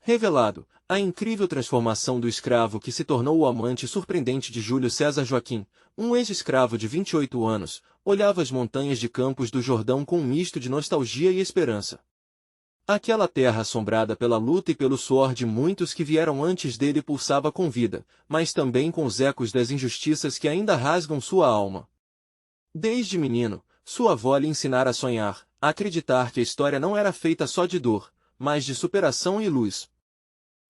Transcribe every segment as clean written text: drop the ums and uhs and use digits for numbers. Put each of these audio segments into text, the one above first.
revelado a incrível transformação do escravo que se tornou o amante surpreendente de Júlio César Joaquim, um ex-escravo de 28 anos, olhava as montanhas de Campos do Jordão com um misto de nostalgia e esperança. Aquela terra assombrada pela luta e pelo suor de muitos que vieram antes dele pulsava com vida, mas também com os ecos das injustiças que ainda rasgam sua alma. Desde menino, sua avó lhe ensinara a sonhar, a acreditar que a história não era feita só de dor, mas de superação e luz.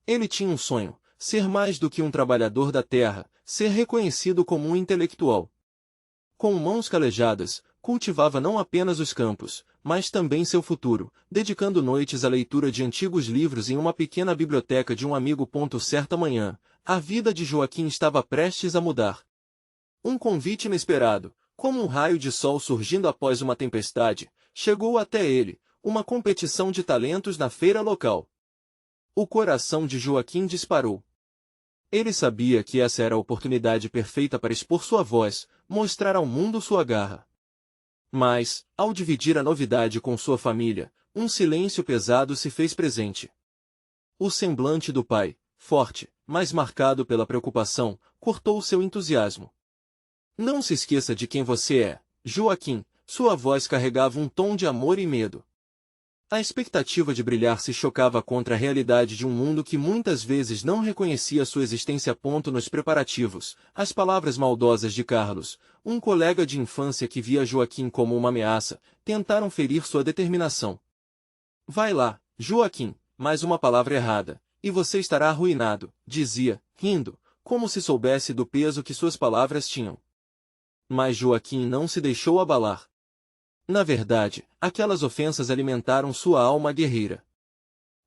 Ele tinha um sonho, ser mais do que um trabalhador da terra, ser reconhecido como um intelectual. Com mãos calejadas, cultivava não apenas os campos, mas também seu futuro, dedicando noites à leitura de antigos livros em uma pequena biblioteca de um amigo. Certa manhã, a vida de Joaquim estava prestes a mudar. Um convite inesperado, como um raio de sol surgindo após uma tempestade, chegou até ele, uma competição de talentos na feira local. O coração de Joaquim disparou. Ele sabia que essa era a oportunidade perfeita para expor sua voz, mostrar ao mundo sua garra. Mas, ao dividir a novidade com sua família, um silêncio pesado se fez presente. O semblante do pai, forte, mas marcado pela preocupação, cortou seu entusiasmo. Não se esqueça de quem você é, Joaquim, sua voz carregava um tom de amor e medo. A expectativa de brilhar se chocava contra a realidade de um mundo que muitas vezes não reconhecia sua existência. Nos preparativos, as palavras maldosas de Carlos, um colega de infância que via Joaquim como uma ameaça, tentaram ferir sua determinação. Vai lá, Joaquim, mais uma palavra errada, e você estará arruinado, dizia, rindo, como se soubesse do peso que suas palavras tinham. Mas Joaquim não se deixou abalar. Na verdade, aquelas ofensas alimentaram sua alma guerreira.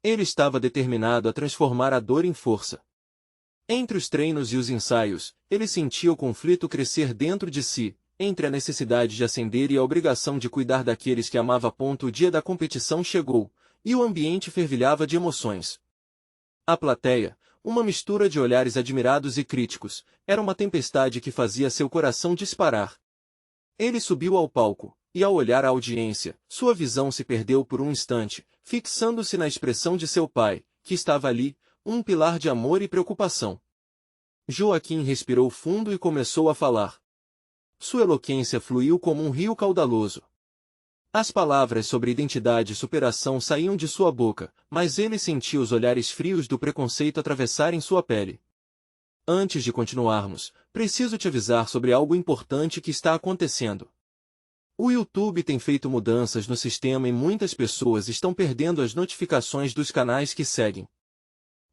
Ele estava determinado a transformar a dor em força. Entre os treinos e os ensaios, ele sentia o conflito crescer dentro de si, entre a necessidade de ascender e a obrigação de cuidar daqueles que amava. O dia da competição chegou, e o ambiente fervilhava de emoções. A plateia, uma mistura de olhares admirados e críticos, era uma tempestade que fazia seu coração disparar. Ele subiu ao palco, e ao olhar a audiência, sua visão se perdeu por um instante, fixando-se na expressão de seu pai, que estava ali, um pilar de amor e preocupação. Joaquim respirou fundo e começou a falar. Sua eloquência fluiu como um rio caudaloso. As palavras sobre identidade e superação saíam de sua boca, mas ele sentia os olhares frios do preconceito atravessarem sua pele. Antes de continuarmos, preciso te avisar sobre algo importante que está acontecendo. O YouTube tem feito mudanças no sistema e muitas pessoas estão perdendo as notificações dos canais que seguem.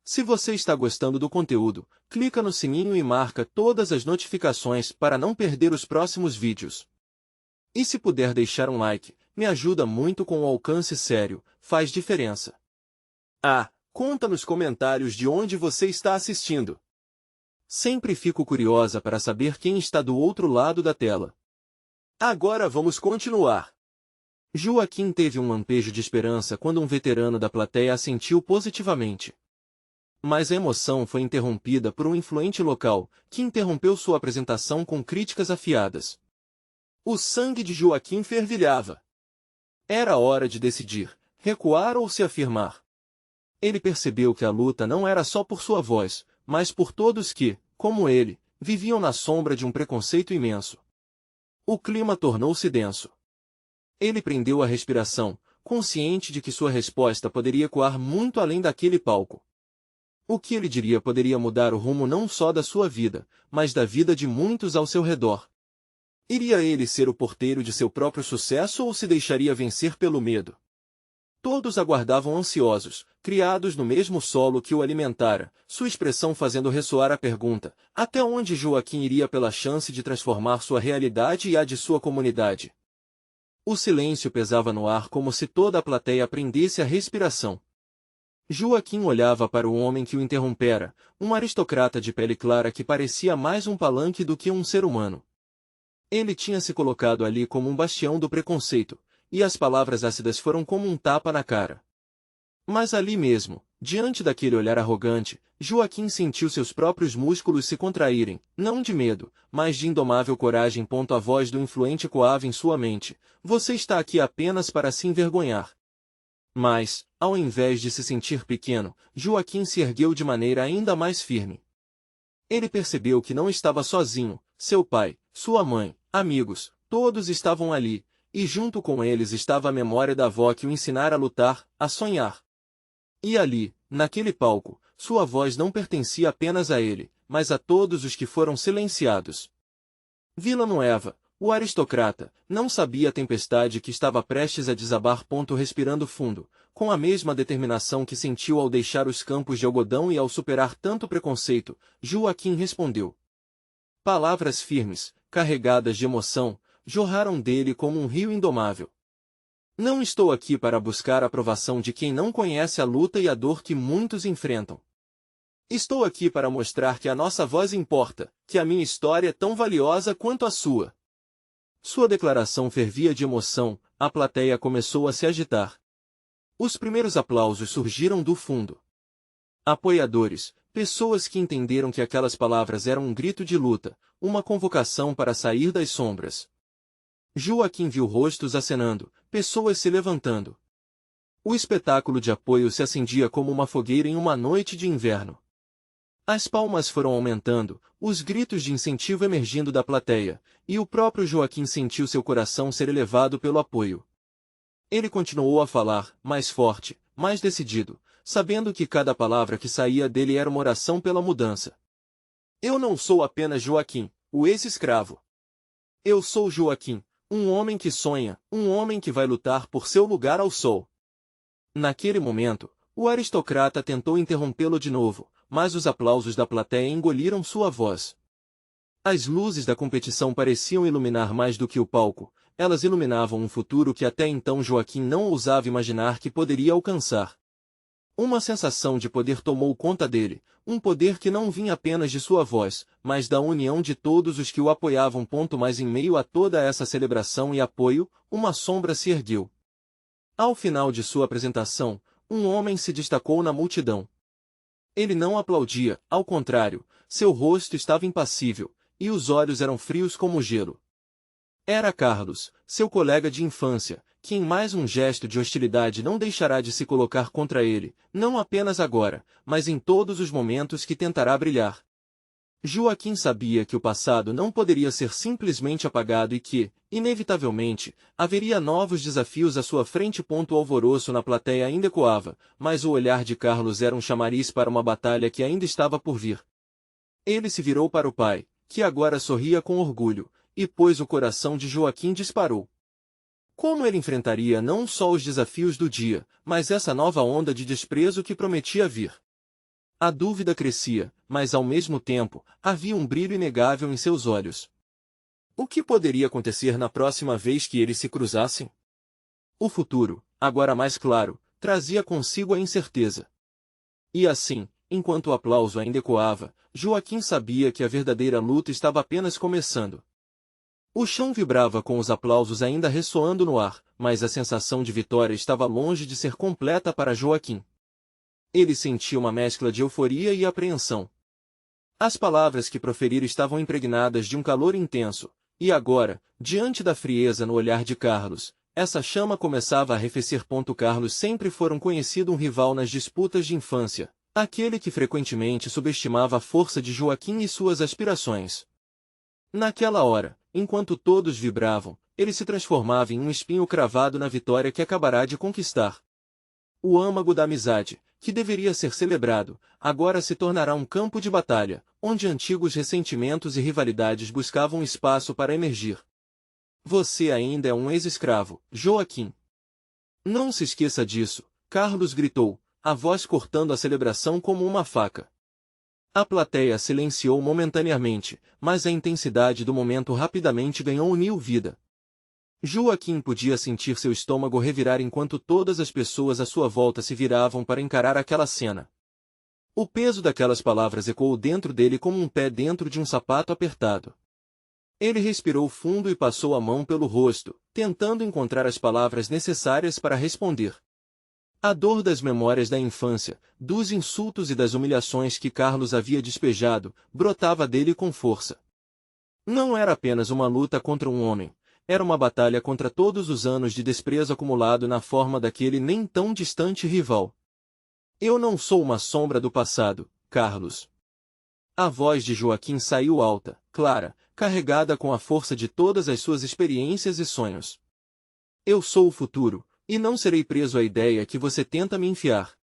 Se você está gostando do conteúdo, clica no sininho e marca todas as notificações para não perder os próximos vídeos. E se puder deixar um like, me ajuda muito com o alcance sério, faz diferença. Conta nos comentários de onde você está assistindo. Sempre fico curiosa para saber quem está do outro lado da tela. Agora vamos continuar. Joaquim teve um lampejo de esperança quando um veterano da plateia assentiu positivamente. Mas a emoção foi interrompida por um influente local, que interrompeu sua apresentação com críticas afiadas. O sangue de Joaquim fervilhava. Era hora de decidir, recuar ou se afirmar. Ele percebeu que a luta não era só por sua voz, mas por todos que, como ele, viviam na sombra de um preconceito imenso. O clima tornou-se denso. Ele prendeu a respiração, consciente de que sua resposta poderia ecoar muito além daquele palco. O que ele diria poderia mudar o rumo não só da sua vida, mas da vida de muitos ao seu redor. Iria ele ser o porteiro de seu próprio sucesso ou se deixaria vencer pelo medo? Todos aguardavam ansiosos, criados no mesmo solo que o alimentara, sua expressão fazendo ressoar a pergunta, até onde Joaquim iria pela chance de transformar sua realidade e a de sua comunidade. O silêncio pesava no ar como se toda a plateia prendesse a respiração. Joaquim olhava para o homem que o interrompera, um aristocrata de pele clara que parecia mais um palanque do que um ser humano. Ele tinha se colocado ali como um bastião do preconceito, e as palavras ácidas foram como um tapa na cara. Mas ali mesmo, diante daquele olhar arrogante, Joaquim sentiu seus próprios músculos se contraírem, não de medo, mas de indomável coragem. A voz do influente coava em sua mente, você está aqui apenas para se envergonhar. Mas, ao invés de se sentir pequeno, Joaquim se ergueu de maneira ainda mais firme. Ele percebeu que não estava sozinho, seu pai, sua mãe, amigos, todos estavam ali, e junto com eles estava a memória da avó que o ensinara a lutar, a sonhar. E ali, naquele palco, sua voz não pertencia apenas a ele, mas a todos os que foram silenciados. Villanueva, o aristocrata, não sabia a tempestade que estava prestes a desabar. Respirando fundo, com a mesma determinação que sentiu ao deixar os campos de algodão e ao superar tanto preconceito, Joaquim respondeu. Palavras firmes, carregadas de emoção, jorraram dele como um rio indomável. Não estou aqui para buscar a aprovação de quem não conhece a luta e a dor que muitos enfrentam. Estou aqui para mostrar que a nossa voz importa, que a minha história é tão valiosa quanto a sua. Sua declaração fervia de emoção, a plateia começou a se agitar. Os primeiros aplausos surgiram do fundo. Apoiadores, pessoas que entenderam que aquelas palavras eram um grito de luta, uma convocação para sair das sombras. Joaquim viu rostos acenando, pessoas se levantando. O espetáculo de apoio se acendia como uma fogueira em uma noite de inverno. As palmas foram aumentando, os gritos de incentivo emergindo da plateia, e o próprio Joaquim sentiu seu coração ser elevado pelo apoio. Ele continuou a falar, mais forte, mais decidido, sabendo que cada palavra que saía dele era uma oração pela mudança. Eu não sou apenas Joaquim, o ex-escravo. Eu sou Joaquim, um homem que sonha, um homem que vai lutar por seu lugar ao sol. Naquele momento, o aristocrata tentou interrompê-lo de novo, mas os aplausos da plateia engoliram sua voz. As luzes da competição pareciam iluminar mais do que o palco, elas iluminavam um futuro que até então Joaquim não ousava imaginar que poderia alcançar. Uma sensação de poder tomou conta dele, um poder que não vinha apenas de sua voz, mas da união de todos os que o apoiavam. Mas em meio a toda essa celebração e apoio, uma sombra se ergueu. Ao final de sua apresentação, um homem se destacou na multidão. Ele não aplaudia, ao contrário, seu rosto estava impassível, e os olhos eram frios como gelo. Era Carlos, seu colega de infância, que em mais um gesto de hostilidade não deixará de se colocar contra ele, não apenas agora, mas em todos os momentos que tentará brilhar. Joaquim sabia que o passado não poderia ser simplesmente apagado e que, inevitavelmente, haveria novos desafios à sua frente. O alvoroço na plateia ainda ecoava, mas o olhar de Carlos era um chamariz para uma batalha que ainda estava por vir. Ele se virou para o pai, que agora sorria com orgulho, e pois o coração de Joaquim disparou. Como ele enfrentaria não só os desafios do dia, mas essa nova onda de desprezo que prometia vir? A dúvida crescia, mas ao mesmo tempo, havia um brilho inegável em seus olhos. O que poderia acontecer na próxima vez que eles se cruzassem? O futuro, agora mais claro, trazia consigo a incerteza. E assim, enquanto o aplauso ainda ecoava, Joaquim sabia que a verdadeira luta estava apenas começando. O chão vibrava com os aplausos ainda ressoando no ar, mas a sensação de vitória estava longe de ser completa para Joaquim. Ele sentia uma mescla de euforia e apreensão. As palavras que proferira estavam impregnadas de um calor intenso, e agora, diante da frieza no olhar de Carlos, essa chama começava a arrefecer. Carlos sempre fora conhecido um rival nas disputas de infância, aquele que frequentemente subestimava a força de Joaquim e suas aspirações. Naquela hora, enquanto todos vibravam, ele se transformava em um espinho cravado na vitória que acabará de conquistar. O âmago da amizade, que deveria ser celebrado, agora se tornará um campo de batalha, onde antigos ressentimentos e rivalidades buscavam espaço para emergir. Você ainda é um ex-escravo, Joaquim. Não se esqueça disso, Carlos gritou, a voz cortando a celebração como uma faca. A plateia silenciou momentaneamente, mas a intensidade do momento rapidamente ganhou vida. Joaquim podia sentir seu estômago revirar enquanto todas as pessoas à sua volta se viravam para encarar aquela cena. O peso daquelas palavras ecoou dentro dele como um pé dentro de um sapato apertado. Ele respirou fundo e passou a mão pelo rosto, tentando encontrar as palavras necessárias para responder. A dor das memórias da infância, dos insultos e das humilhações que Carlos havia despejado, brotava dele com força. Não era apenas uma luta contra um homem. era uma batalha contra todos os anos de desprezo acumulado na forma daquele nem tão distante rival. Eu não sou uma sombra do passado, Carlos. A voz de Joaquim saiu alta, clara, carregada com a força de todas as suas experiências e sonhos. Eu sou o futuro, e não serei preso à ideia que você tenta me enfiar.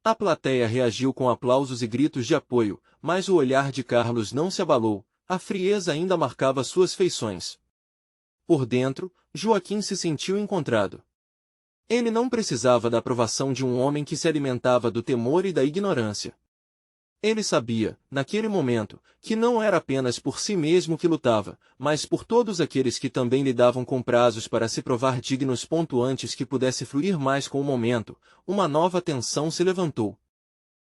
A plateia reagiu com aplausos e gritos de apoio, mas o olhar de Carlos não se abalou, a frieza ainda marcava suas feições. Por dentro, Joaquim se sentiu encontrado. Ele não precisava da aprovação de um homem que se alimentava do temor e da ignorância. Ele sabia, naquele momento, que não era apenas por si mesmo que lutava, mas por todos aqueles que também lidavam com prazos para se provar dignos. Antes que pudesse fluir mais com o momento, uma nova tensão se levantou.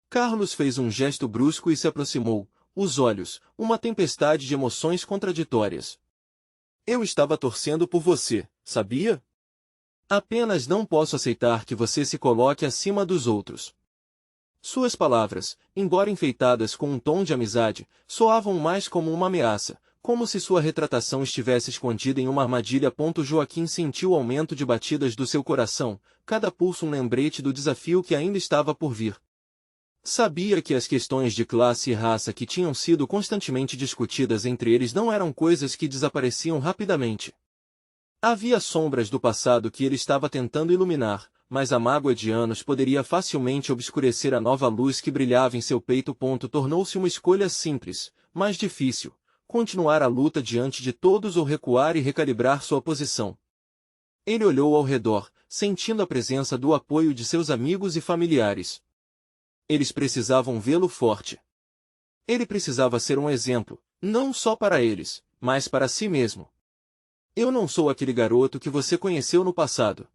Carlos fez um gesto brusco e se aproximou, os olhos, uma tempestade de emoções contraditórias. Eu estava torcendo por você, sabia? Apenas não posso aceitar que você se coloque acima dos outros. Suas palavras, embora enfeitadas com um tom de amizade, soavam mais como uma ameaça, como se sua retratação estivesse escondida em uma armadilha. Joaquim sentiu o aumento de batidas do seu coração, cada pulso um lembrete do desafio que ainda estava por vir. Sabia que as questões de classe e raça que tinham sido constantemente discutidas entre eles não eram coisas que desapareciam rapidamente. Havia sombras do passado que ele estava tentando iluminar, mas a mágoa de anos poderia facilmente obscurecer a nova luz que brilhava em seu peito. Tornou-se uma escolha simples, mas difícil: continuar a luta diante de todos ou recuar e recalibrar sua posição. Ele olhou ao redor, sentindo a presença do apoio de seus amigos e familiares. Eles precisavam vê-lo forte. Ele precisava ser um exemplo, não só para eles, mas para si mesmo. Eu não sou aquele garoto que você conheceu no passado.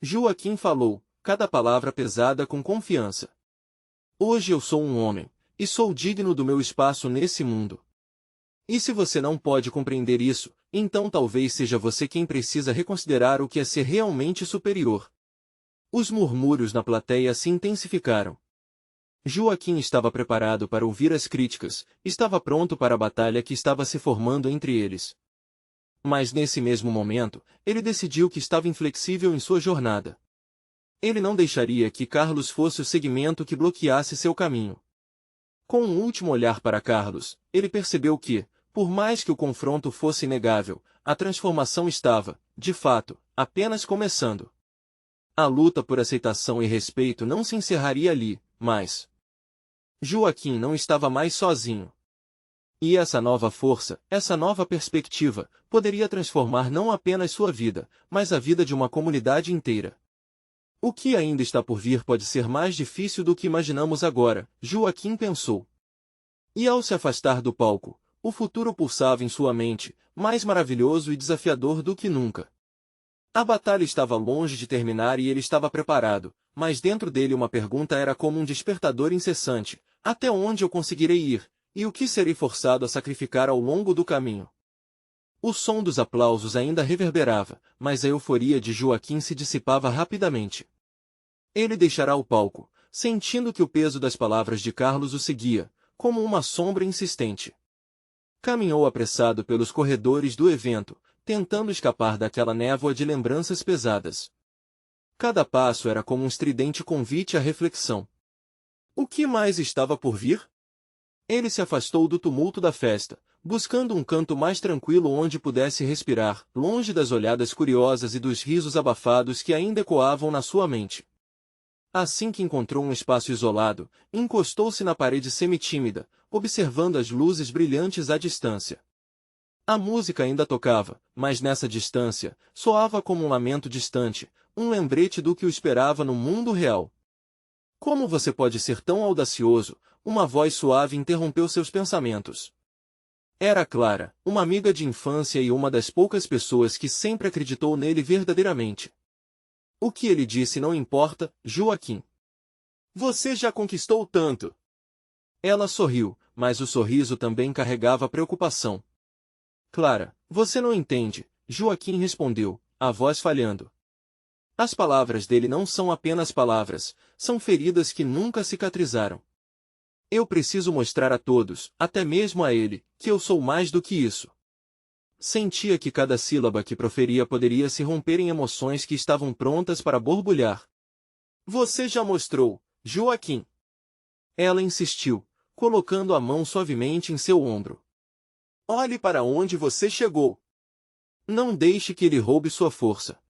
Joaquim falou, cada palavra pesada com confiança. Hoje eu sou um homem, e sou digno do meu espaço nesse mundo. E se você não pode compreender isso, então talvez seja você quem precisa reconsiderar o que é ser realmente superior. Os murmúrios na plateia se intensificaram. Joaquim estava preparado para ouvir as críticas, estava pronto para a batalha que estava se formando entre eles. Mas nesse mesmo momento, ele decidiu que estava inflexível em sua jornada. Ele não deixaria que Carlos fosse o segmento que bloqueasse seu caminho. Com um último olhar para Carlos, ele percebeu que, por mais que o confronto fosse inegável, a transformação estava, de fato, apenas começando. A luta por aceitação e respeito não se encerraria ali, mas Joaquim não estava mais sozinho. E essa nova força, essa nova perspectiva, poderia transformar não apenas sua vida, mas a vida de uma comunidade inteira. O que ainda está por vir pode ser mais difícil do que imaginamos agora, Joaquim pensou. E ao se afastar do palco, o futuro pulsava em sua mente, mais maravilhoso e desafiador do que nunca. A batalha estava longe de terminar e ele estava preparado, mas dentro dele uma pergunta era como um despertador incessante: até onde eu conseguirei ir? E o que serei forçado a sacrificar ao longo do caminho? O som dos aplausos ainda reverberava, mas a euforia de Joaquim se dissipava rapidamente. Ele deixará o palco, sentindo que o peso das palavras de Carlos o seguia, como uma sombra insistente. Caminhou apressado pelos corredores do evento, tentando escapar daquela névoa de lembranças pesadas. Cada passo era como um estridente convite à reflexão. O que mais estava por vir? Ele se afastou do tumulto da festa, buscando um canto mais tranquilo onde pudesse respirar, longe das olhadas curiosas e dos risos abafados que ainda ecoavam na sua mente. Assim que encontrou um espaço isolado, encostou-se na parede semi-tímida, observando as luzes brilhantes à distância. A música ainda tocava, mas nessa distância, soava como um lamento distante, um lembrete do que o esperava no mundo real. Como você pode ser tão audacioso? Uma voz suave interrompeu seus pensamentos. Era Clara, uma amiga de infância e uma das poucas pessoas que sempre acreditou nele verdadeiramente. O que ele disse não importa, Joaquim. Você já conquistou tanto. Ela sorriu, mas o sorriso também carregava preocupação. Clara, você não entende, Joaquim respondeu, a voz falhando. As palavras dele não são apenas palavras, são feridas que nunca cicatrizaram. Eu preciso mostrar a todos, até mesmo a ele, que eu sou mais do que isso. Sentia que cada sílaba que proferia poderia se romper em emoções que estavam prontas para borbulhar. Você já mostrou, Joaquim. Ela insistiu, colocando a mão suavemente em seu ombro. Olhe para onde você chegou. Não deixe que ele roube sua força.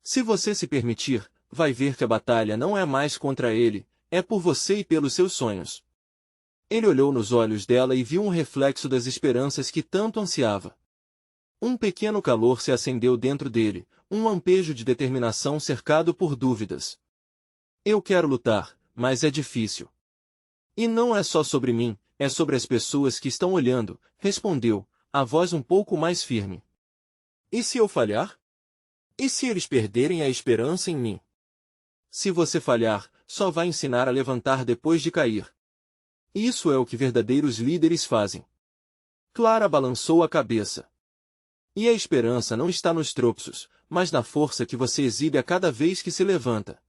Se você se permitir, vai ver que a batalha não é mais contra ele, é por você e pelos seus sonhos. Ele olhou nos olhos dela e viu um reflexo das esperanças que tanto ansiava. Um pequeno calor se acendeu dentro dele, um lampejo de determinação cercado por dúvidas. Eu quero lutar, mas é difícil. E não é só sobre mim, é sobre as pessoas que estão olhando, respondeu, a voz um pouco mais firme. E se eu falhar? E se eles perderem a esperança em mim? Se você falhar, só vai ensinar a levantar depois de cair. Isso é o que verdadeiros líderes fazem. Clara balançou a cabeça. E a esperança não está nos tropeços, mas na força que você exibe a cada vez que se levanta.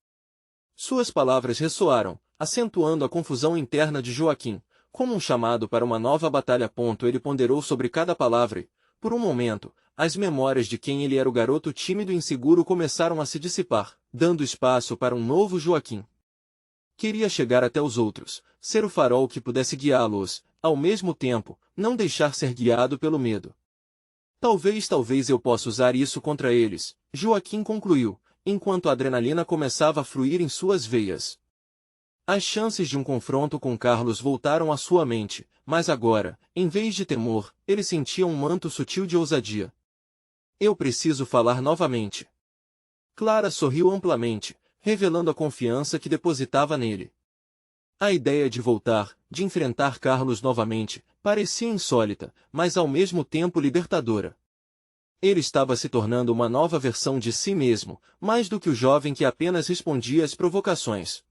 Suas palavras ressoaram, acentuando a confusão interna de Joaquim, como um chamado para uma nova batalha. Ele ponderou sobre cada palavra e, por um momento, as memórias de quem ele era o garoto tímido e inseguro começaram a se dissipar, dando espaço para um novo Joaquim. Queria chegar até os outros, ser o farol que pudesse guiá-los, ao mesmo tempo, não deixar ser guiado pelo medo. Talvez eu possa usar isso contra eles, Joaquim concluiu, enquanto a adrenalina começava a fluir em suas veias. As chances de um confronto com Carlos voltaram à sua mente, mas agora, em vez de temor, ele sentia um manto sutil de ousadia. Eu preciso falar novamente. Clara sorriu amplamente, revelando a confiança que depositava nele. A ideia de voltar, de enfrentar Carlos novamente, parecia insólita, mas ao mesmo tempo libertadora. Ele estava se tornando uma nova versão de si mesmo, mais do que o jovem que apenas respondia às provocações.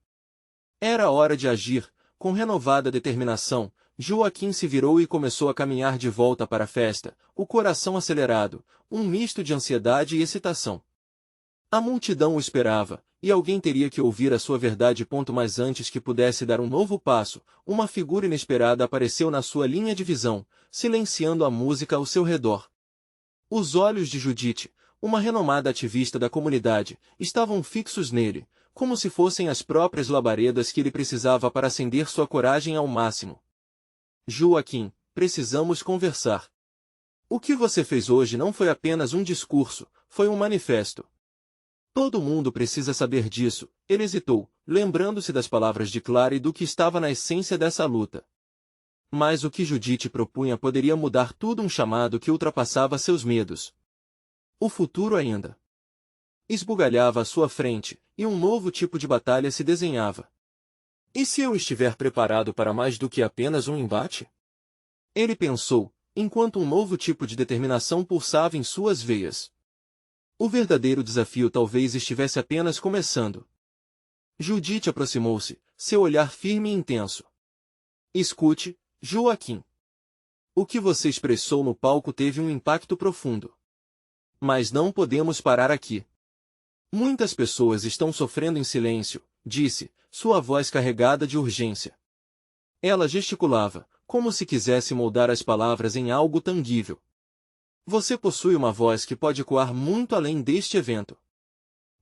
Era hora de agir. Com renovada determinação, Joaquim se virou e começou a caminhar de volta para a festa, o coração acelerado, um misto de ansiedade e excitação. A multidão o esperava, e alguém teria que ouvir a sua verdade. Mas antes que pudesse dar um novo passo, uma figura inesperada apareceu na sua linha de visão, silenciando a música ao seu redor. Os olhos de Judite, uma renomada ativista da comunidade, estavam fixos nele, como se fossem as próprias labaredas que ele precisava para acender sua coragem ao máximo. Joaquim, precisamos conversar. O que você fez hoje não foi apenas um discurso, foi um manifesto. Todo mundo precisa saber disso. Ele hesitou, lembrando-se das palavras de Clara e do que estava na essência dessa luta. Mas o que Judite propunha poderia mudar tudo, um chamado que ultrapassava seus medos. O futuro ainda esbugalhava à sua frente, e um novo tipo de batalha se desenhava. E se eu estiver preparado para mais do que apenas um embate? Ele pensou, enquanto um novo tipo de determinação pulsava em suas veias. O verdadeiro desafio talvez estivesse apenas começando. Judite aproximou-se, seu olhar firme e intenso. Escute, Joaquim. O que você expressou no palco teve um impacto profundo. Mas não podemos parar aqui. Muitas pessoas estão sofrendo em silêncio, disse, sua voz carregada de urgência. Ela gesticulava, como se quisesse moldar as palavras em algo tangível. Você possui uma voz que pode ecoar muito além deste evento.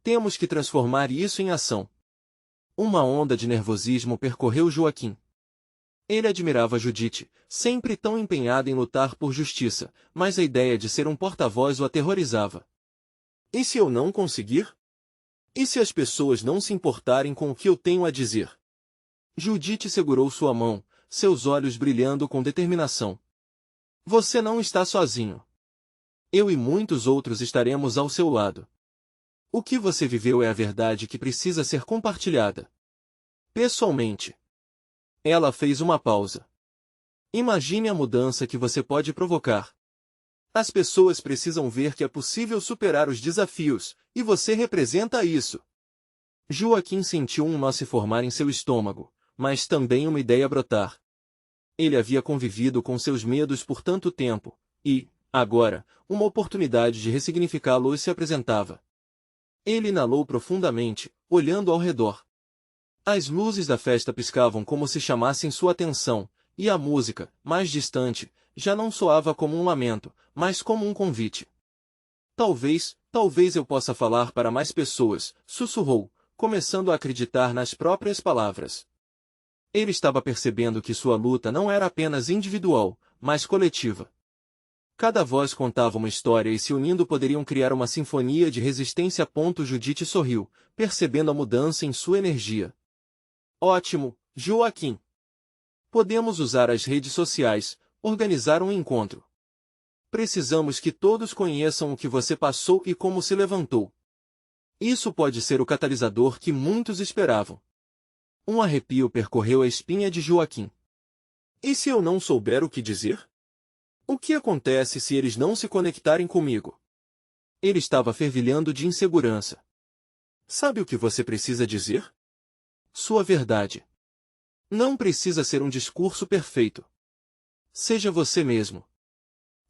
Temos que transformar isso em ação. Uma onda de nervosismo percorreu Joaquim. Ele admirava Judite, sempre tão empenhada em lutar por justiça, mas a ideia de ser um porta-voz o aterrorizava. E se eu não conseguir? E se as pessoas não se importarem com o que eu tenho a dizer? Judite segurou sua mão, seus olhos brilhando com determinação. Você não está sozinho. Eu e muitos outros estaremos ao seu lado. O que você viveu é a verdade que precisa ser compartilhada. Pessoalmente. Ela fez uma pausa. Imagine a mudança que você pode provocar. As pessoas precisam ver que é possível superar os desafios, e você representa isso. Joaquim sentiu um nó se formar em seu estômago, mas também uma ideia brotar. Ele havia convivido com seus medos por tanto tempo, e, agora, uma oportunidade de ressignificá-los se apresentava. Ele inalou profundamente, olhando ao redor. As luzes da festa piscavam como se chamassem sua atenção, e a música, mais distante, já não soava como um lamento, mas como um convite. Talvez eu possa falar para mais pessoas, sussurrou, começando a acreditar nas próprias palavras. Ele estava percebendo que sua luta não era apenas individual, mas coletiva. Cada voz contava uma história e se unindo poderiam criar uma sinfonia de resistência. Judite sorriu, percebendo a mudança em sua energia. Ótimo, Joaquim. Podemos usar as redes sociais, organizar um encontro. Precisamos que todos conheçam o que você passou e como se levantou. Isso pode ser o catalisador que muitos esperavam. Um arrepio percorreu a espinha de Joaquim. E se eu não souber o que dizer? O que acontece se eles não se conectarem comigo? Ele estava fervilhando de insegurança. Sabe o que você precisa dizer? Sua verdade. Não precisa ser um discurso perfeito. Seja você mesmo.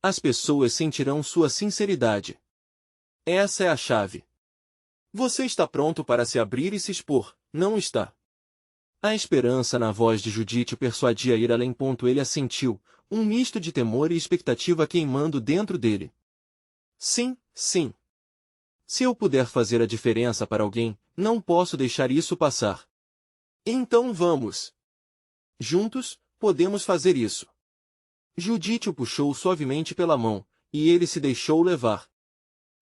As pessoas sentirão sua sinceridade. Essa é a chave. Você está pronto para se abrir e se expor, não está? A esperança na voz de Judite o persuadia a ir além. Ele assentiu, um misto de temor e expectativa queimando dentro dele. Sim, sim. Se eu puder fazer a diferença para alguém, não posso deixar isso passar. Então vamos. Juntos, podemos fazer isso. Judite o puxou suavemente pela mão, e ele se deixou levar.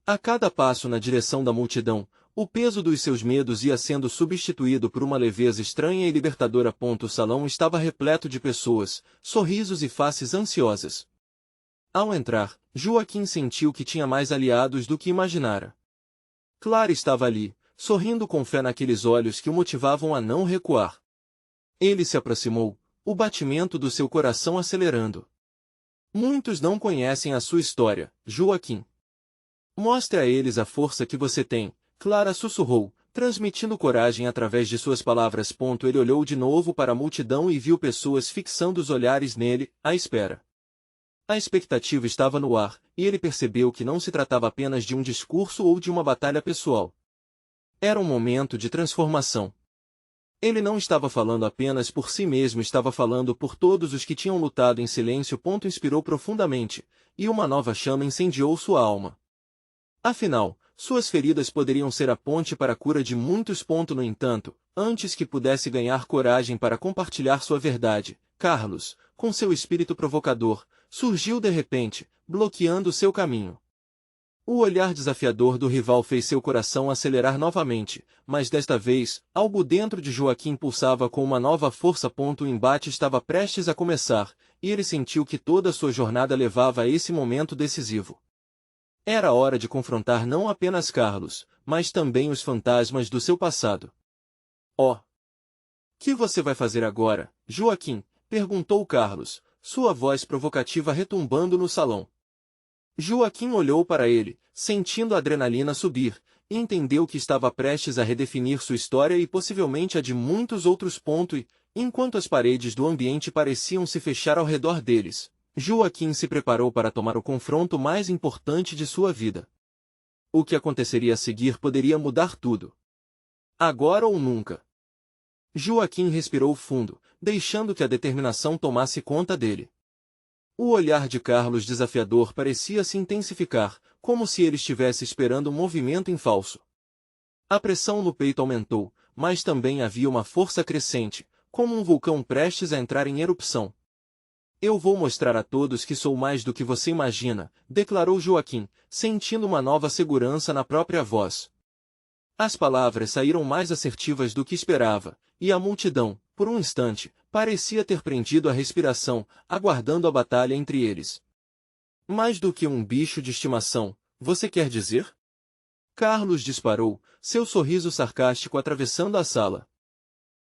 A cada passo na direção da multidão, o peso dos seus medos ia sendo substituído por uma leveza estranha e libertadora. O salão estava repleto de pessoas, sorrisos e faces ansiosas. Ao entrar, Joaquim sentiu que tinha mais aliados do que imaginara. Clara estava ali, sorrindo com fé naqueles olhos que o motivavam a não recuar. Ele se aproximou, o batimento do seu coração acelerando. Muitos não conhecem a sua história, Joaquim. Mostre a eles a força que você tem, Clara sussurrou, transmitindo coragem através de suas palavras. Ele olhou de novo para a multidão e viu pessoas fixando os olhares nele, à espera. A expectativa estava no ar, e ele percebeu que não se tratava apenas de um discurso ou de uma batalha pessoal. Era um momento de transformação. Ele não estava falando apenas por si mesmo, estava falando por todos os que tinham lutado em silêncio. Inspirou profundamente, e uma nova chama incendiou sua alma. Afinal, suas feridas poderiam ser a ponte para a cura de muitos. No entanto, antes que pudesse ganhar coragem para compartilhar sua verdade, Carlos, com seu espírito provocador, surgiu de repente, bloqueando seu caminho. O olhar desafiador do rival fez seu coração acelerar novamente, mas desta vez, algo dentro de Joaquim pulsava com uma nova força. O embate estava prestes a começar, e ele sentiu que toda sua jornada levava a esse momento decisivo. Era hora de confrontar não apenas Carlos, mas também os fantasmas do seu passado. Oh! Que você vai fazer agora, Joaquim? Perguntou Carlos, sua voz provocativa retumbando no salão. Joaquim olhou para ele, sentindo a adrenalina subir, e entendeu que estava prestes a redefinir sua história e possivelmente a de muitos outros. Enquanto as paredes do ambiente pareciam se fechar ao redor deles, Joaquim se preparou para tomar o confronto mais importante de sua vida. O que aconteceria a seguir poderia mudar tudo. Agora ou nunca. Joaquim respirou fundo, deixando que a determinação tomasse conta dele. O olhar de Carlos desafiador parecia se intensificar, como se ele estivesse esperando um movimento em falso. A pressão no peito aumentou, mas também havia uma força crescente, como um vulcão prestes a entrar em erupção. Eu vou mostrar a todos que sou mais do que você imagina, declarou Joaquim, sentindo uma nova segurança na própria voz. As palavras saíram mais assertivas do que esperava, e a multidão, por um instante, parecia ter prendido a respiração, aguardando a batalha entre eles. Mais do que um bicho de estimação, você quer dizer? Carlos disparou, seu sorriso sarcástico atravessando a sala.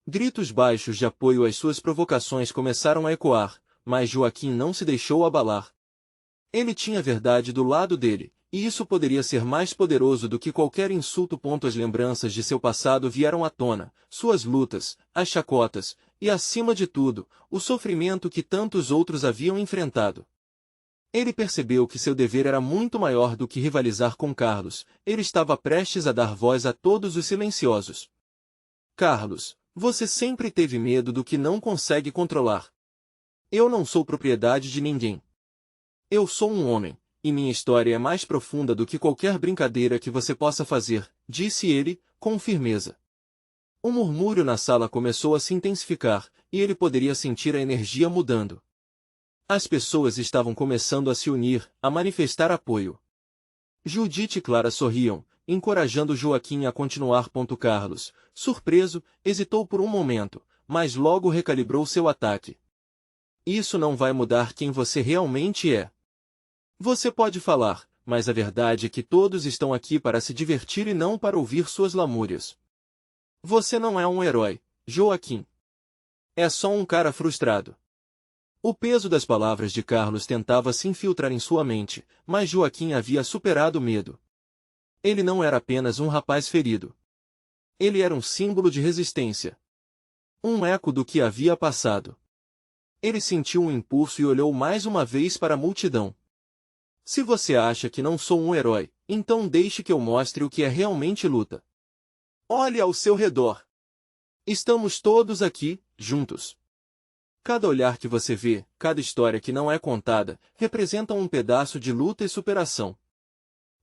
Gritos baixos de apoio às suas provocações começaram a ecoar, mas Joaquim não se deixou abalar. Ele tinha a verdade do lado dele, e isso poderia ser mais poderoso do que qualquer insulto. As lembranças de seu passado vieram à tona, suas lutas, as chacotas, e acima de tudo, o sofrimento que tantos outros haviam enfrentado. Ele percebeu que seu dever era muito maior do que rivalizar com Carlos, ele estava prestes a dar voz a todos os silenciosos. Carlos, você sempre teve medo do que não consegue controlar. Eu não sou propriedade de ninguém. Eu sou um homem, e minha história é mais profunda do que qualquer brincadeira que você possa fazer, disse ele, com firmeza. O murmúrio na sala começou a se intensificar, e ele poderia sentir a energia mudando. As pessoas estavam começando a se unir, a manifestar apoio. Judite e Clara sorriam, encorajando Joaquim a continuar. Carlos, surpreso, hesitou por um momento, mas logo recalibrou seu ataque. Isso não vai mudar quem você realmente é. Você pode falar, mas a verdade é que todos estão aqui para se divertir e não para ouvir suas lamúrias. Você não é um herói, Joaquim. É só um cara frustrado. O peso das palavras de Carlos tentava se infiltrar em sua mente, mas Joaquim havia superado o medo. Ele não era apenas um rapaz ferido. Ele era um símbolo de resistência. Um eco do que havia passado. Ele sentiu um impulso e olhou mais uma vez para a multidão. Se você acha que não sou um herói, então deixe que eu mostre o que é realmente luta. Olhe ao seu redor. Estamos todos aqui, juntos. Cada olhar que você vê, cada história que não é contada, representa um pedaço de luta e superação.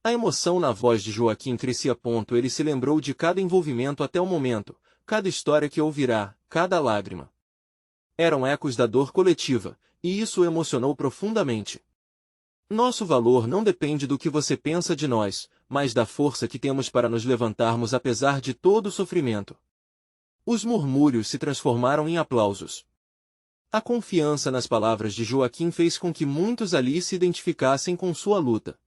A emoção na voz de Joaquim crescia. Ele se lembrou de cada envolvimento até o momento, cada história que ouvirá, cada lágrima. Eram ecos da dor coletiva, e isso o emocionou profundamente. Nosso valor não depende do que você pensa de nós, mas da força que temos para nos levantarmos apesar de todo o sofrimento. Os murmúrios se transformaram em aplausos. A confiança nas palavras de Joaquim fez com que muitos ali se identificassem com sua luta.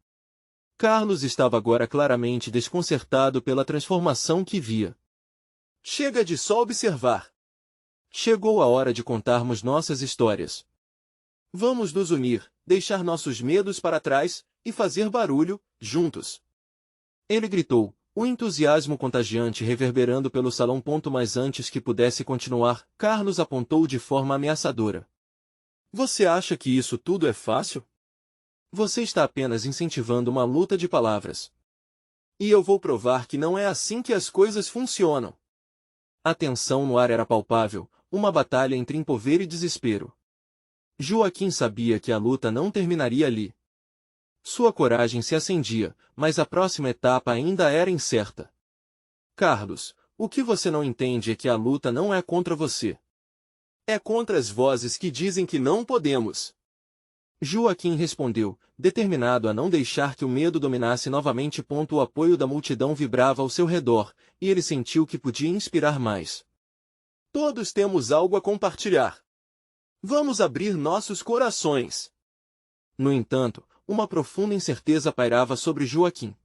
Carlos estava agora claramente desconcertado pela transformação que via. Chega de só observar. Chegou a hora de contarmos nossas histórias. Vamos nos unir, deixar nossos medos para trás, e fazer barulho, juntos. Ele gritou, o entusiasmo contagiante reverberando pelo salão. Mas antes que pudesse continuar, Carlos apontou de forma ameaçadora. Você acha que isso tudo é fácil? Você está apenas incentivando uma luta de palavras. E eu vou provar que não é assim que as coisas funcionam. A tensão no ar era palpável, uma batalha entre empolvor e desespero. Joaquim sabia que a luta não terminaria ali. Sua coragem se acendia, mas a próxima etapa ainda era incerta. Carlos, o que você não entende é que a luta não é contra você. É contra as vozes que dizem que não podemos. Joaquim respondeu, determinado a não deixar que o medo dominasse novamente. O apoio da multidão vibrava ao seu redor, e ele sentiu que podia inspirar mais. Todos temos algo a compartilhar. Vamos abrir nossos corações. No entanto, uma profunda incerteza pairava sobre Joaquim.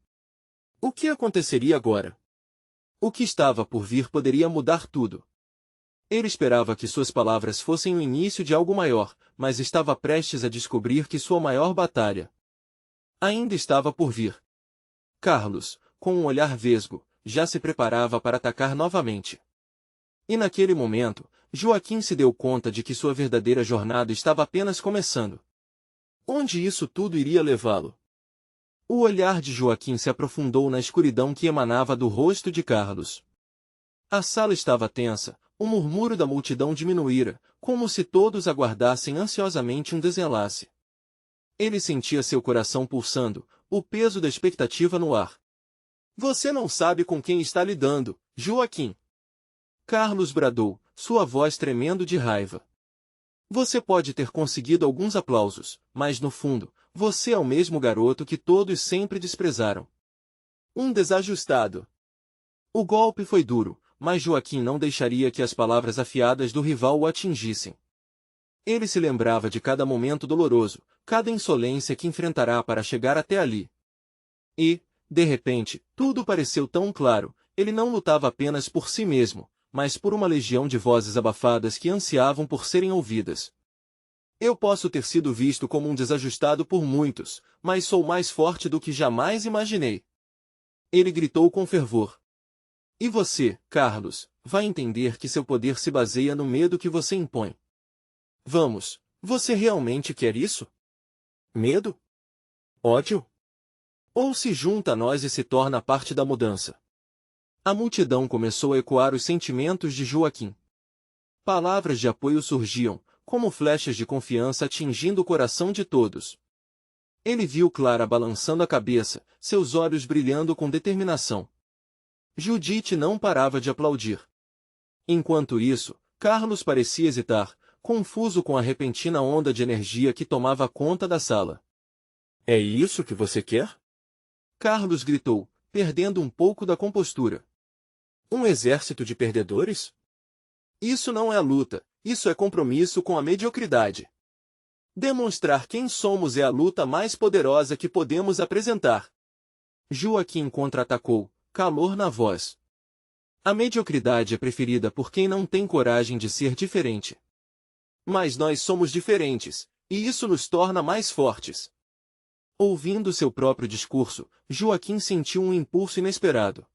O que aconteceria agora? O que estava por vir poderia mudar tudo. Ele esperava que suas palavras fossem o início de algo maior, mas estava prestes a descobrir que sua maior batalha ainda estava por vir. Carlos, com um olhar vesgo, já se preparava para atacar novamente. E naquele momento, Joaquim se deu conta de que sua verdadeira jornada estava apenas começando. Onde isso tudo iria levá-lo? O olhar de Joaquim se aprofundou na escuridão que emanava do rosto de Carlos. A sala estava tensa, o murmúrio da multidão diminuíra, como se todos aguardassem ansiosamente um desenlace. Ele sentia seu coração pulsando, o peso da expectativa no ar. Você não sabe com quem está lidando, Joaquim. Carlos bradou, sua voz tremendo de raiva. Você pode ter conseguido alguns aplausos, mas no fundo, você é o mesmo garoto que todos sempre desprezaram. Um desajustado. O golpe foi duro, mas Joaquim não deixaria que as palavras afiadas do rival o atingissem. Ele se lembrava de cada momento doloroso, cada insolência que enfrentará para chegar até ali. E, de repente, tudo pareceu tão claro, ele não lutava apenas por si mesmo, mas por uma legião de vozes abafadas que ansiavam por serem ouvidas. Eu posso ter sido visto como um desajustado por muitos, mas sou mais forte do que jamais imaginei. Ele gritou com fervor. E você, Carlos, vai entender que seu poder se baseia no medo que você impõe. Vamos, você realmente quer isso? Medo? Ódio? Ou se junta a nós e se torna parte da mudança? A multidão começou a ecoar os sentimentos de Joaquim. Palavras de apoio surgiam, como flechas de confiança atingindo o coração de todos. Ele viu Clara balançando a cabeça, seus olhos brilhando com determinação. Judite não parava de aplaudir. Enquanto isso, Carlos parecia hesitar, confuso com a repentina onda de energia que tomava conta da sala. É isso que você quer? Carlos gritou, perdendo um pouco da compostura. Um exército de perdedores? Isso não é luta, isso é compromisso com a mediocridade. Demonstrar quem somos é a luta mais poderosa que podemos apresentar. Joaquim contra-atacou, calor na voz. A mediocridade é preferida por quem não tem coragem de ser diferente. Mas nós somos diferentes, e isso nos torna mais fortes. Ouvindo seu próprio discurso, Joaquim sentiu um impulso inesperado.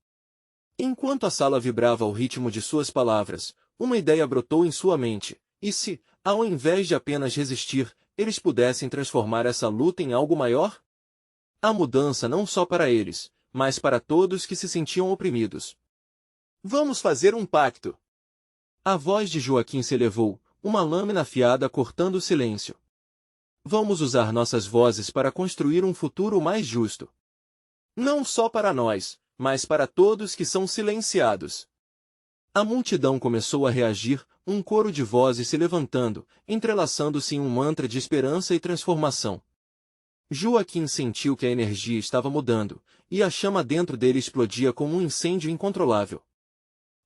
Enquanto a sala vibrava ao ritmo de suas palavras, uma ideia brotou em sua mente. E se, ao invés de apenas resistir, eles pudessem transformar essa luta em algo maior? A mudança não só para eles, mas para todos que se sentiam oprimidos. Vamos fazer um pacto. A voz de Joaquim se elevou, uma lâmina afiada cortando o silêncio. Vamos usar nossas vozes para construir um futuro mais justo. Não só para nós, mas para todos que são silenciados. A multidão começou a reagir, um coro de vozes se levantando, entrelaçando-se em um mantra de esperança e transformação. Joaquim sentiu que a energia estava mudando, e a chama dentro dele explodia como um incêndio incontrolável.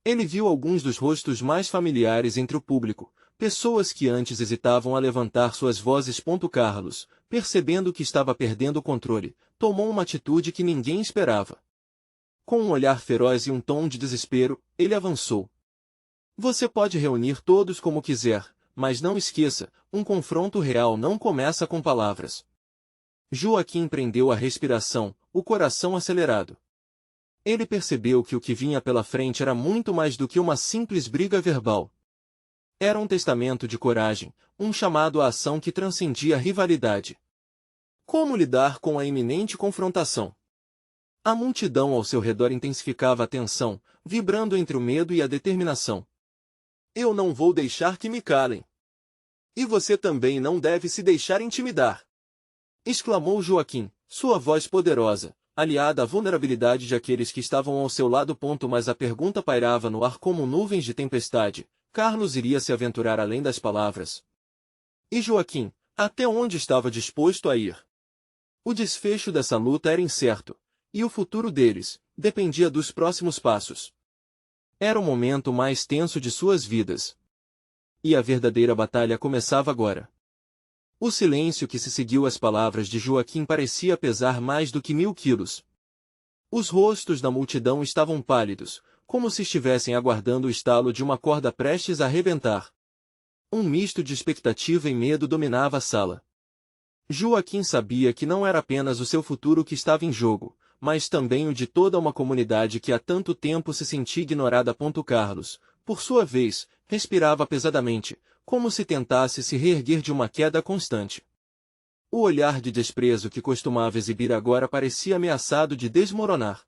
Ele viu alguns dos rostos mais familiares entre o público, pessoas que antes hesitavam a levantar suas vozes. Carlos, percebendo que estava perdendo o controle, tomou uma atitude que ninguém esperava. Com um olhar feroz e um tom de desespero, ele avançou. Você pode reunir todos como quiser, mas não esqueça, um confronto real não começa com palavras. Joaquim prendeu a respiração, o coração acelerado. Ele percebeu que o que vinha pela frente era muito mais do que uma simples briga verbal. Era um testamento de coragem, um chamado à ação que transcendia a rivalidade. Como lidar com a iminente confrontação? A multidão ao seu redor intensificava a tensão, vibrando entre o medo e a determinação. Eu não vou deixar que me calem. E você também não deve se deixar intimidar! Exclamou Joaquim, sua voz poderosa, aliada à vulnerabilidade de aqueles que estavam ao seu lado. Mas a pergunta pairava no ar como nuvens de tempestade. Carlos iria se aventurar além das palavras. E Joaquim, até onde estava disposto a ir? O desfecho dessa luta era incerto, e o futuro deles dependia dos próximos passos. Era o momento mais tenso de suas vidas. E a verdadeira batalha começava agora. O silêncio que se seguiu às palavras de Joaquim parecia pesar mais do que 1000 quilos. Os rostos da multidão estavam pálidos, como se estivessem aguardando o estalo de uma corda prestes a arrebentar. Um misto de expectativa e medo dominava a sala. Joaquim sabia que não era apenas o seu futuro que estava em jogo, mas também o de toda uma comunidade que há tanto tempo se sentia ignorada. Carlos, por sua vez, respirava pesadamente, como se tentasse se reerguer de uma queda constante. O olhar de desprezo que costumava exibir agora parecia ameaçado de desmoronar.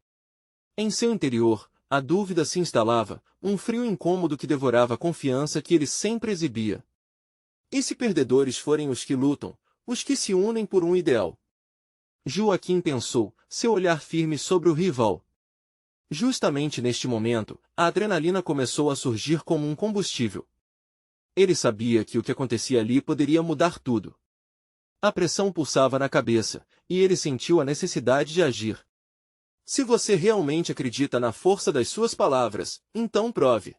Em seu interior, a dúvida se instalava, um frio incômodo que devorava a confiança que ele sempre exibia. E se perdedores forem os que lutam, os que se unem por um ideal? Joaquim pensou, seu olhar firme sobre o rival. Justamente neste momento, a adrenalina começou a surgir como um combustível. Ele sabia que o que acontecia ali poderia mudar tudo. A pressão pulsava na cabeça, e ele sentiu a necessidade de agir. Se você realmente acredita na força das suas palavras, então prove.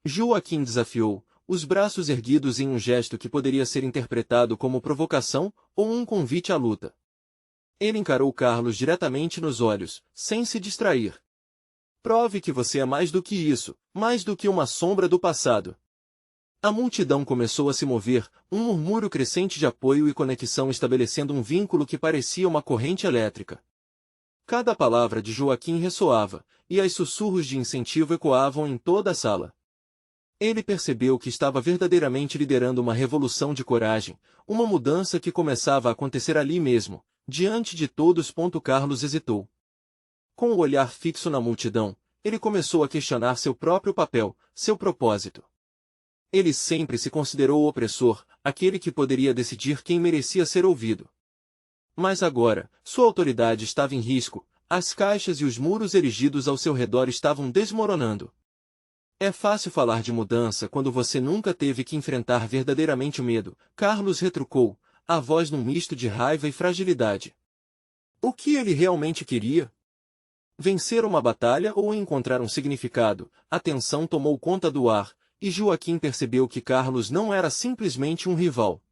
Joaquim desafiou, os braços erguidos em um gesto que poderia ser interpretado como provocação ou um convite à luta. Ele encarou Carlos diretamente nos olhos, sem se distrair. Prove que você é mais do que isso, mais do que uma sombra do passado. A multidão começou a se mover, um murmúrio crescente de apoio e conexão estabelecendo um vínculo que parecia uma corrente elétrica. Cada palavra de Joaquim ressoava, e os sussurros de incentivo ecoavam em toda a sala. Ele percebeu que estava verdadeiramente liderando uma revolução de coragem, uma mudança que começava a acontecer ali mesmo, diante de todos. Carlos hesitou. Com o olhar fixo na multidão, ele começou a questionar seu próprio papel, seu propósito. Ele sempre se considerou o opressor, aquele que poderia decidir quem merecia ser ouvido. Mas agora, sua autoridade estava em risco, as caixas e os muros erigidos ao seu redor estavam desmoronando. É fácil falar de mudança quando você nunca teve que enfrentar verdadeiramente o medo, Carlos retrucou, a voz num misto de raiva e fragilidade. O que ele realmente queria? Vencer uma batalha ou encontrar um significado? A tensão tomou conta do ar, e Joaquim percebeu que Carlos não era simplesmente um rival.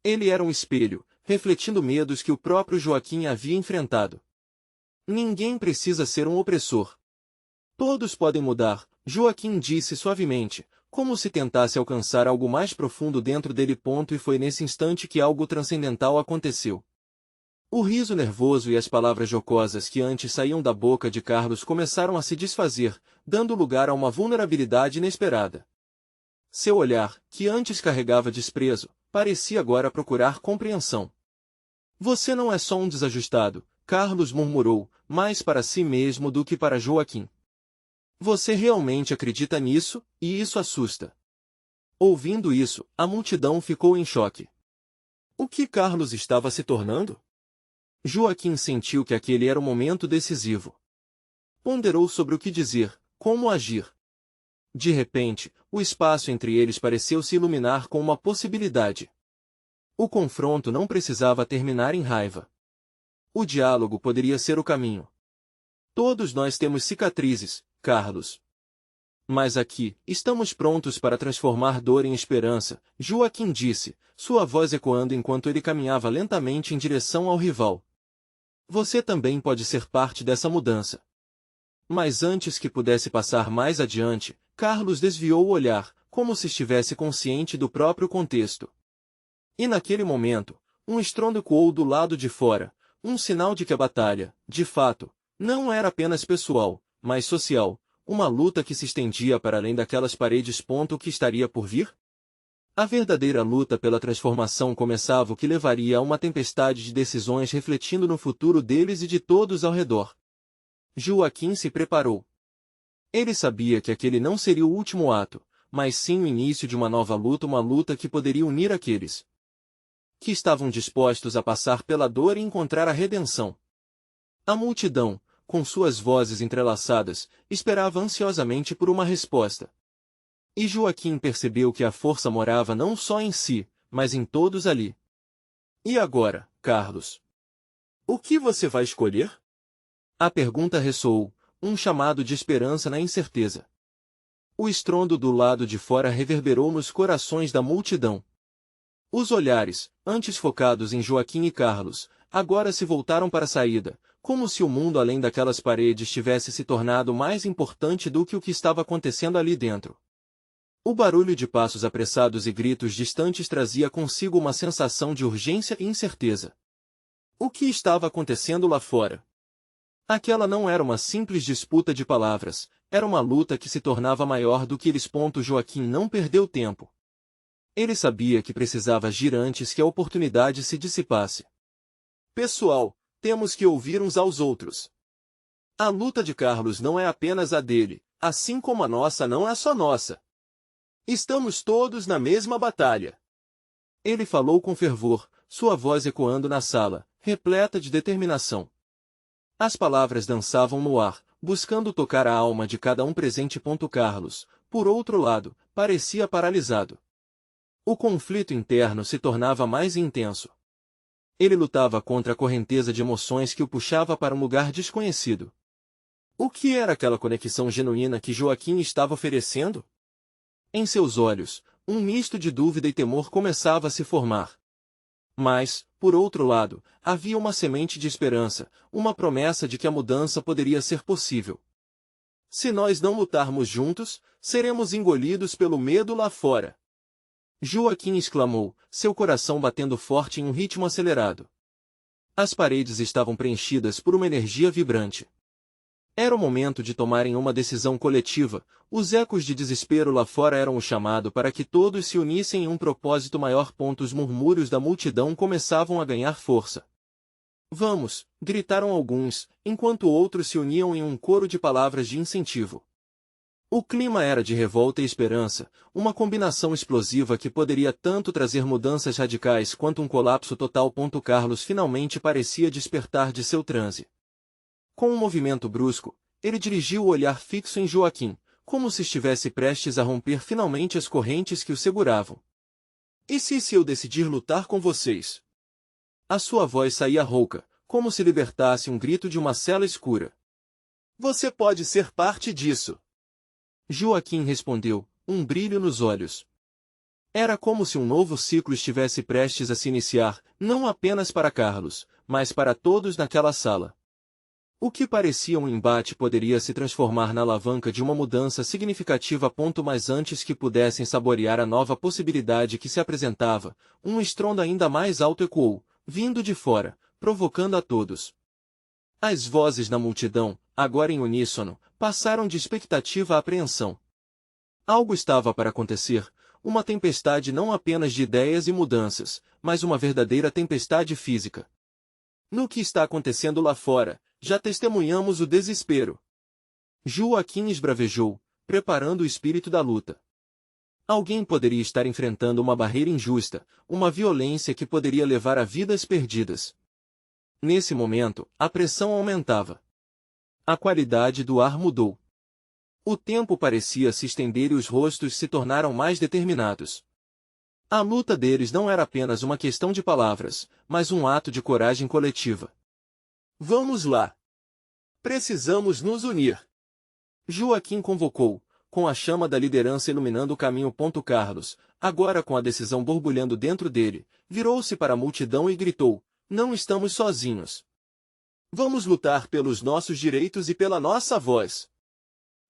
Ele era um espelho, refletindo medos que o próprio Joaquim havia enfrentado. Ninguém precisa ser um opressor. Todos podem mudar, Joaquim disse suavemente, como se tentasse alcançar algo mais profundo dentro dele. E foi nesse instante que algo transcendental aconteceu. O riso nervoso e as palavras jocosas que antes saíam da boca de Carlos começaram a se desfazer, dando lugar a uma vulnerabilidade inesperada. Seu olhar, que antes carregava desprezo, parecia agora procurar compreensão. Você não é só um desajustado, Carlos murmurou, mais para si mesmo do que para Joaquim. Você realmente acredita nisso, e isso assusta. Ouvindo isso, a multidão ficou em choque. O que Carlos estava se tornando? Joaquim sentiu que aquele era o momento decisivo. Ponderou sobre o que dizer, como agir. De repente, o espaço entre eles pareceu se iluminar com uma possibilidade. O confronto não precisava terminar em raiva. O diálogo poderia ser o caminho. Todos nós temos cicatrizes, Carlos. Mas aqui, estamos prontos para transformar dor em esperança, Joaquim disse, sua voz ecoando enquanto ele caminhava lentamente em direção ao rival. Você também pode ser parte dessa mudança. Mas antes que pudesse passar mais adiante, Carlos desviou o olhar, como se estivesse consciente do próprio contexto. E naquele momento, um estrondo ecoou do lado de fora, um sinal de que a batalha, de fato, não era apenas pessoal, mas social, uma luta que se estendia para além daquelas paredes. O que estaria por vir? A verdadeira luta pela transformação começava, o que levaria a uma tempestade de decisões refletindo no futuro deles e de todos ao redor. Joaquim se preparou. Ele sabia que aquele não seria o último ato, mas sim o início de uma nova luta, uma luta que poderia unir aqueles que estavam dispostos a passar pela dor e encontrar a redenção. A multidão, com suas vozes entrelaçadas, esperava ansiosamente por uma resposta. E Joaquim percebeu que a força morava não só em si, mas em todos ali. E agora, Carlos? O que você vai escolher? A pergunta ressoou, um chamado de esperança na incerteza. O estrondo do lado de fora reverberou nos corações da multidão. Os olhares, antes focados em Joaquim e Carlos, agora se voltaram para a saída, como se o mundo além daquelas paredes tivesse se tornado mais importante do que o que estava acontecendo ali dentro. O barulho de passos apressados e gritos distantes trazia consigo uma sensação de urgência e incerteza. O que estava acontecendo lá fora? Aquela não era uma simples disputa de palavras, era uma luta que se tornava maior do que eles. Joaquim não perdeu tempo. Ele sabia que precisava agir antes que a oportunidade se dissipasse. Pessoal, temos que ouvir uns aos outros. A luta de Carlos não é apenas a dele, assim como a nossa não é só nossa. Estamos todos na mesma batalha. Ele falou com fervor, sua voz ecoando na sala, repleta de determinação. As palavras dançavam no ar, buscando tocar a alma de cada um presente. Carlos, por outro lado, parecia paralisado. O conflito interno se tornava mais intenso. Ele lutava contra a correnteza de emoções que o puxava para um lugar desconhecido. O que era aquela conexão genuína que Joaquim estava oferecendo? Em seus olhos, um misto de dúvida e temor começava a se formar. Mas, por outro lado, havia uma semente de esperança, uma promessa de que a mudança poderia ser possível. Se nós não lutarmos juntos, seremos engolidos pelo medo lá fora. Joaquim exclamou, seu coração batendo forte em um ritmo acelerado. As paredes estavam preenchidas por uma energia vibrante. Era o momento de tomarem uma decisão coletiva, os ecos de desespero lá fora eram o chamado para que todos se unissem em um propósito maior. Os murmúrios da multidão começavam a ganhar força. Vamos, gritaram alguns, enquanto outros se uniam em um coro de palavras de incentivo. O clima era de revolta e esperança, uma combinação explosiva que poderia tanto trazer mudanças radicais quanto um colapso total. Carlos finalmente parecia despertar de seu transe. Com um movimento brusco, ele dirigiu o olhar fixo em Joaquim, como se estivesse prestes a romper finalmente as correntes que o seguravam. E se eu decidir lutar com vocês? A sua voz saía rouca, como se libertasse um grito de uma cela escura. Você pode ser parte disso. Joaquim respondeu, um brilho nos olhos. Era como se um novo ciclo estivesse prestes a se iniciar, não apenas para Carlos, mas para todos naquela sala. O que parecia um embate poderia se transformar na alavanca de uma mudança significativa. Mas antes que pudessem saborear a nova possibilidade que se apresentava, um estrondo ainda mais alto ecoou, vindo de fora, provocando a todos. As vozes na multidão, agora em uníssono, passaram de expectativa a apreensão. Algo estava para acontecer, uma tempestade não apenas de ideias e mudanças, mas uma verdadeira tempestade física. No que está acontecendo lá fora, já testemunhamos o desespero. Joaquim esbravejou, preparando o espírito da luta. Alguém poderia estar enfrentando uma barreira injusta, uma violência que poderia levar a vidas perdidas. Nesse momento, a pressão aumentava. A qualidade do ar mudou. O tempo parecia se estender e os rostos se tornaram mais determinados. A luta deles não era apenas uma questão de palavras, mas um ato de coragem coletiva. Vamos lá! Precisamos nos unir! Joaquim convocou, com a chama da liderança iluminando o caminho. Carlos, agora com a decisão borbulhando dentro dele, virou-se para a multidão e gritou, não estamos sozinhos. Vamos lutar pelos nossos direitos e pela nossa voz.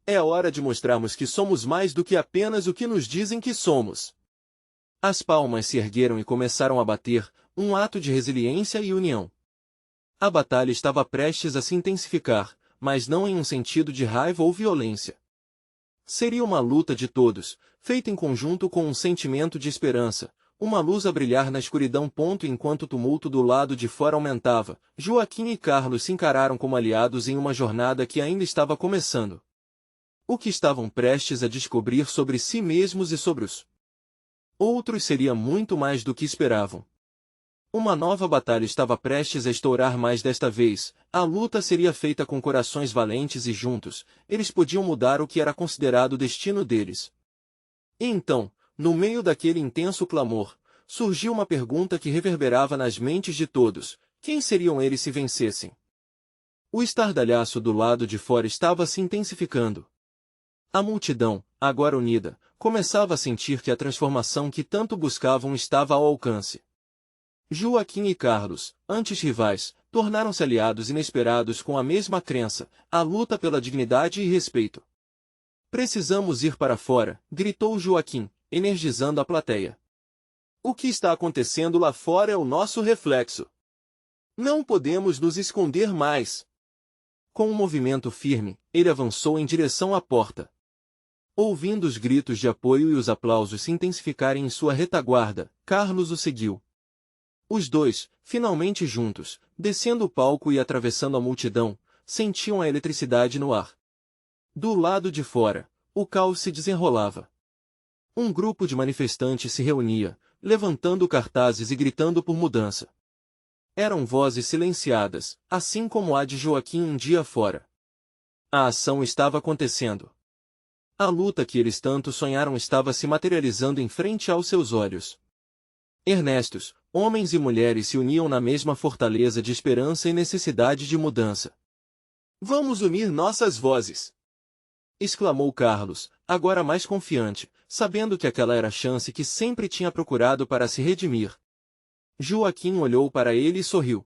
É hora de mostrarmos que somos mais do que apenas o que nos dizem que somos. As palmas se ergueram e começaram a bater, um ato de resiliência e união. A batalha estava prestes a se intensificar, mas não em um sentido de raiva ou violência. Seria uma luta de todos, feita em conjunto com um sentimento de esperança, uma luz a brilhar na escuridão. Enquanto o tumulto do lado de fora aumentava, Joaquim e Carlos se encararam como aliados em uma jornada que ainda estava começando. O que estavam prestes a descobrir sobre si mesmos e sobre os outros seria muito mais do que esperavam. Uma nova batalha estava prestes a estourar, mas desta vez, a luta seria feita com corações valentes e juntos, eles podiam mudar o que era considerado o destino deles. E então, no meio daquele intenso clamor, surgiu uma pergunta que reverberava nas mentes de todos: quem seriam eles se vencessem? O estardalhaço do lado de fora estava se intensificando. A multidão, agora unida, começava a sentir que a transformação que tanto buscavam estava ao alcance. Joaquim e Carlos, antes rivais, tornaram-se aliados inesperados com a mesma crença, a luta pela dignidade e respeito. Precisamos ir para fora, gritou Joaquim, energizando a plateia. O que está acontecendo lá fora é o nosso reflexo. Não podemos nos esconder mais. Com um movimento firme, ele avançou em direção à porta. Ouvindo os gritos de apoio e os aplausos se intensificarem em sua retaguarda, Carlos o seguiu. Os dois, finalmente juntos, descendo o palco e atravessando a multidão, sentiam a eletricidade no ar. Do lado de fora, o caos se desenrolava. Um grupo de manifestantes se reunia, levantando cartazes e gritando por mudança. Eram vozes silenciadas, assim como a de Joaquim um dia fora. A ação estava acontecendo. A luta que eles tanto sonharam estava se materializando em frente aos seus olhos. Ernestos, homens e mulheres se uniam na mesma fortaleza de esperança e necessidade de mudança. Vamos unir nossas vozes! Exclamou Carlos, agora mais confiante, sabendo que aquela era a chance que sempre tinha procurado para se redimir. Joaquim olhou para ele e sorriu.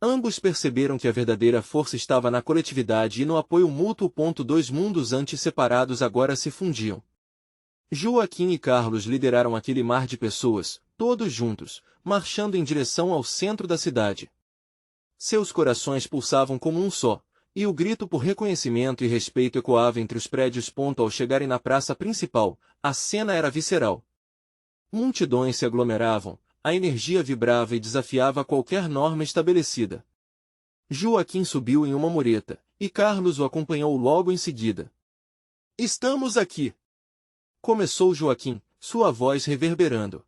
Ambos perceberam que a verdadeira força estava na coletividade e no apoio mútuo. Dois mundos antes separados agora se fundiam. Joaquim e Carlos lideraram aquele mar de pessoas, todos juntos, marchando em direção ao centro da cidade. Seus corações pulsavam como um só, e o grito por reconhecimento e respeito ecoava entre os prédios. Ao chegarem na praça principal, a cena era visceral. Multidões se aglomeravam, a energia vibrava e desafiava qualquer norma estabelecida. Joaquim subiu em uma mureta, e Carlos o acompanhou logo em seguida. Estamos aqui! Começou Joaquim, sua voz reverberando.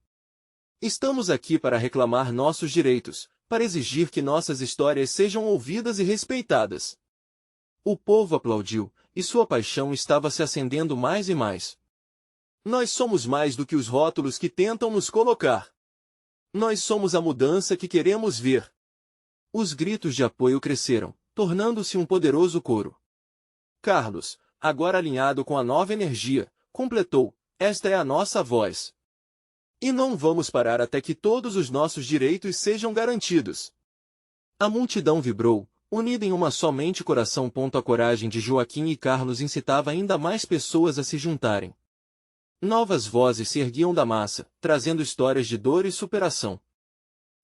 Estamos aqui para reclamar nossos direitos, para exigir que nossas histórias sejam ouvidas e respeitadas. O povo aplaudiu, e sua paixão estava se acendendo mais e mais. Nós somos mais do que os rótulos que tentam nos colocar. Nós somos a mudança que queremos ver. Os gritos de apoio cresceram, tornando-se um poderoso coro. Carlos, agora alinhado com a nova energia, completou: esta é a nossa voz. E não vamos parar até que todos os nossos direitos sejam garantidos. A multidão vibrou, unida em uma só mente e coração. A coragem de Joaquim e Carlos incitava ainda mais pessoas a se juntarem. Novas vozes se erguiam da massa, trazendo histórias de dor e superação.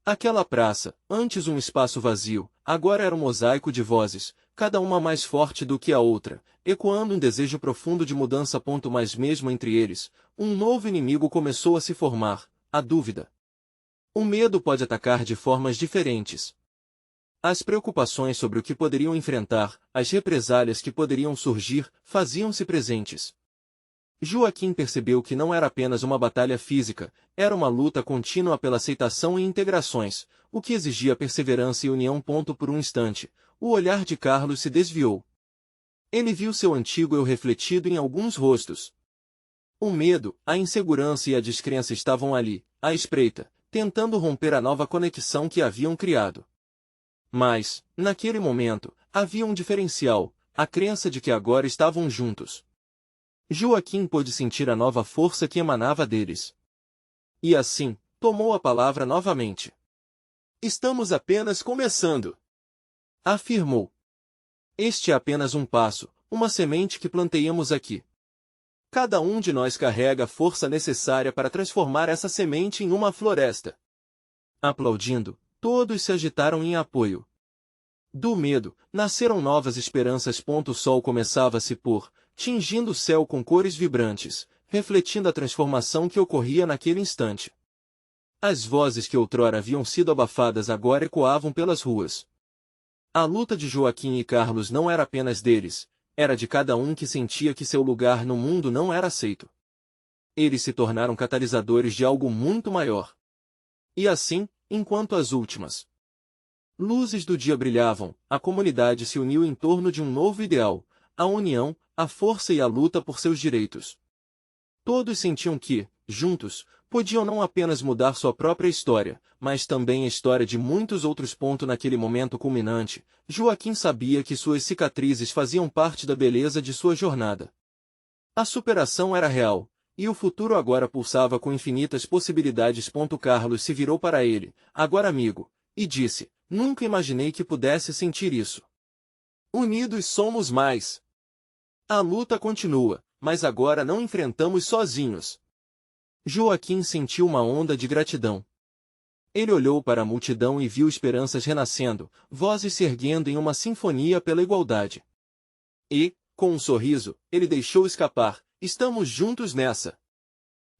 Aquela praça, antes um espaço vazio, agora era um mosaico de vozes, cada uma mais forte do que a outra, ecoando um desejo profundo de mudança. Mas mesmo entre eles, um novo inimigo começou a se formar: a dúvida. O medo pode atacar de formas diferentes. As preocupações sobre o que poderiam enfrentar, as represálias que poderiam surgir, faziam-se presentes. Joaquim percebeu que não era apenas uma batalha física, era uma luta contínua pela aceitação e integrações, o que exigia perseverança e união. Por um instante, o olhar de Carlos se desviou. Ele viu seu antigo eu refletido em alguns rostos. O medo, a insegurança e a descrença estavam ali, à espreita, tentando romper a nova conexão que haviam criado. Mas, naquele momento, havia um diferencial: a crença de que agora estavam juntos. Joaquim pôde sentir a nova força que emanava deles. E assim, tomou a palavra novamente. Estamos apenas começando, afirmou. Este é apenas um passo, uma semente que planteamos aqui. Cada um de nós carrega a força necessária para transformar essa semente em uma floresta. Aplaudindo, todos se agitaram em apoio. Do medo, nasceram novas esperanças. O sol começava a se pôr, tingindo o céu com cores vibrantes, refletindo a transformação que ocorria naquele instante. As vozes que outrora haviam sido abafadas agora ecoavam pelas ruas. A luta de Joaquim e Carlos não era apenas deles, era de cada um que sentia que seu lugar no mundo não era aceito. Eles se tornaram catalisadores de algo muito maior. E assim, enquanto as últimas luzes do dia brilhavam, a comunidade se uniu em torno de um novo ideal: a união, a força e a luta por seus direitos. Todos sentiam que, juntos, podiam não apenas mudar sua própria história, mas também a história de muitos outros. Naquele momento culminante, Joaquim sabia que suas cicatrizes faziam parte da beleza de sua jornada. A superação era real, e o futuro agora pulsava com infinitas possibilidades. Carlos se virou para ele, agora amigo, e disse: nunca imaginei que pudesse sentir isso. Unidos somos mais. A luta continua, mas agora não enfrentamos sozinhos. Joaquim sentiu uma onda de gratidão. Ele olhou para a multidão e viu esperanças renascendo, vozes se erguendo em uma sinfonia pela igualdade. E, com um sorriso, ele deixou escapar: estamos juntos nessa.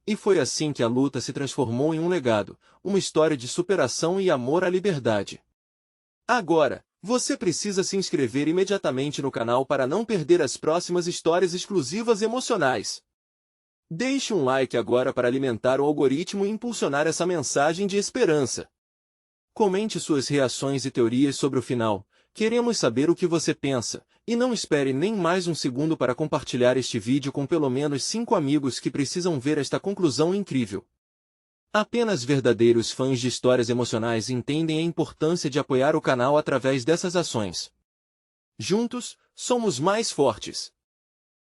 E foi assim que a luta se transformou em um legado, uma história de superação e amor à liberdade. Agora, você precisa se inscrever imediatamente no canal para não perder as próximas histórias exclusivas emocionais. Deixe um like agora para alimentar o algoritmo e impulsionar essa mensagem de esperança. Comente suas reações e teorias sobre o final. Queremos saber o que você pensa, e não espere nem mais um segundo para compartilhar este vídeo com pelo menos 5 amigos que precisam ver esta conclusão incrível. Apenas verdadeiros fãs de histórias emocionais entendem a importância de apoiar o canal através dessas ações. Juntos, somos mais fortes.